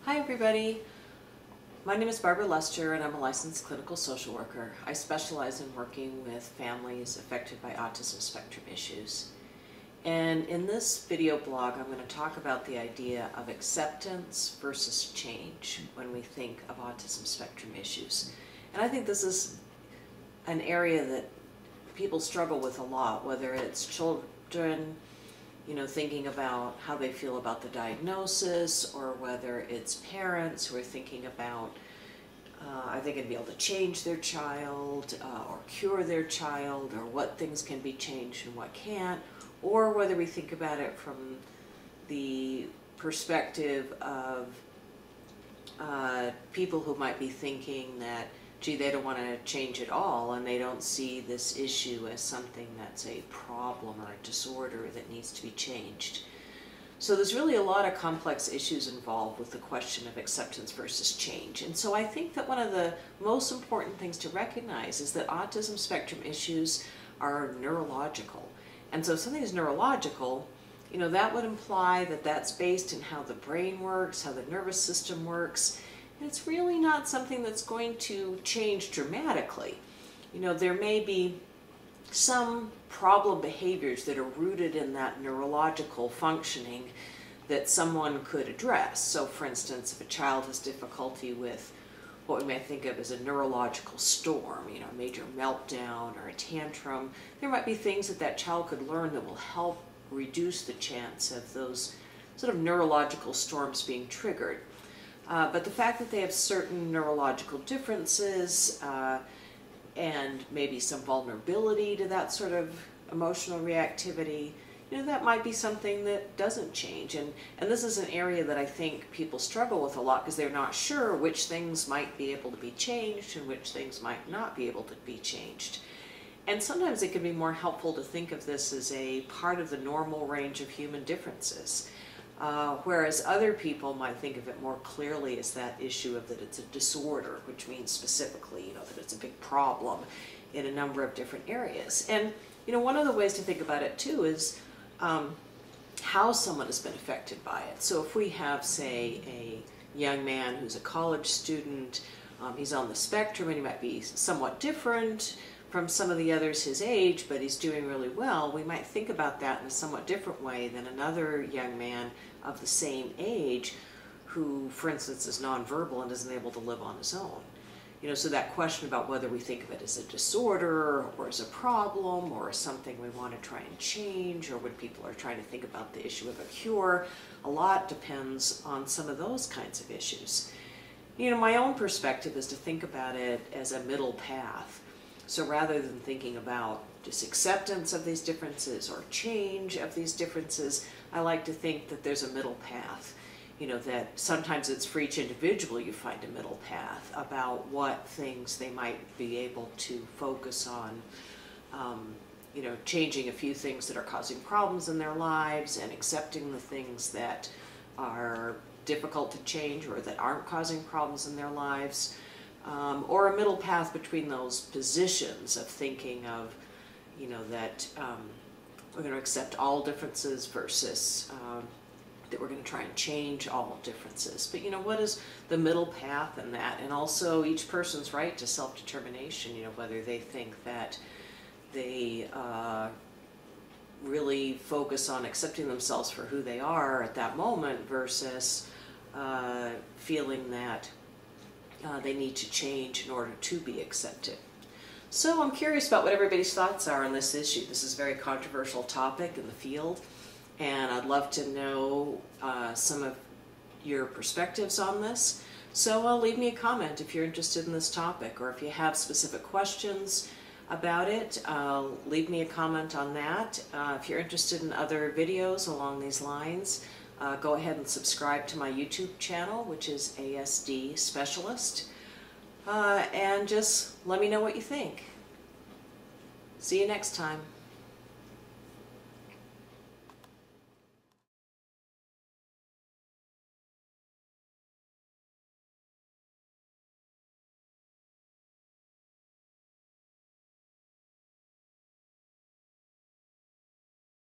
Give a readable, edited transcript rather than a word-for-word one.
Hi everybody, my name is Barbara Lester and I'm a licensed clinical social worker. I specialize in working with families affected by autism spectrum issues. And in this video blog I'm going to talk about the idea of acceptance versus change when we think of autism spectrum issues. And I think this is an area that people struggle with a lot, whether it's children, thinking about how they feel about the diagnosis, or whether it's parents who are thinking about are they going to be able to change their child or cure their child, or what things can be changed and what can't, or whether we think about it from the perspective of people who might be thinking that, gee, they don't want to change at all, and they don't see this issue as something that's a problem or a disorder that needs to be changed. So there's really a lot of complex issues involved with the question of acceptance versus change. And so I think that one of the most important things to recognize is that autism spectrum issues are neurological. And so if something is neurological, that would imply that that's based in how the brain works, how the nervous system works. It's really not something that's going to change dramatically. There may be some problem behaviors that are rooted in that neurological functioning that someone could address. So for instance, if a child has difficulty with what we might think of as a neurological storm, a major meltdown or a tantrum, there might be things that that child could learn that will help reduce the chance of those sort of neurological storms being triggered. But the fact that they have certain neurological differences and maybe some vulnerability to that sort of emotional reactivity, that might be something that doesn't change. And this is an area that I think people struggle with a lot because they're not sure which things might be able to be changed and which things might not be able to be changed. And sometimes it can be more helpful to think of this as a part of the normal range of human differences. Whereas other people might think of it more clearly as that issue of that it's a disorder, which means specifically, that it's a big problem in a number of different areas. And, one of the ways to think about it too is how someone has been affected by it. So if we have, say, a young man who's a college student, he's on the spectrum and he might be somewhat different from some of the others his age, but he's doing really well, we might think about that in a somewhat different way than another young man of the same age who, for instance, is nonverbal and isn't able to live on his own. So that question about whether we think of it as a disorder or as a problem or as something we want to try and change, or when people are trying to think about the issue of a cure, a lot depends on some of those kinds of issues. My own perspective is to think about it as a middle path. So rather than thinking about just acceptance of these differences or change of these differences, I like to think that there's a middle path. That sometimes it's for each individual you find a middle path about what things they might be able to focus on. Changing a few things that are causing problems in their lives and accepting the things that are difficult to change or that aren't causing problems in their lives. Or a middle path between those positions of thinking of, that we're going to accept all differences versus that we're going to try and change all differences. But, what is the middle path in that? And also each person's right to self-determination, whether they think that they really focus on accepting themselves for who they are at that moment versus feeling that they need to change in order to be accepted. So I'm curious about what everybody's thoughts are on this issue. This is a very controversial topic in the field, and I'd love to know some of your perspectives on this. So leave me a comment if you're interested in this topic, or if you have specific questions about it, leave me a comment on that. If you're interested in other videos along these lines, go ahead and subscribe to my YouTube channel, which is ASD Specialist, and just let me know what you think. See you next time.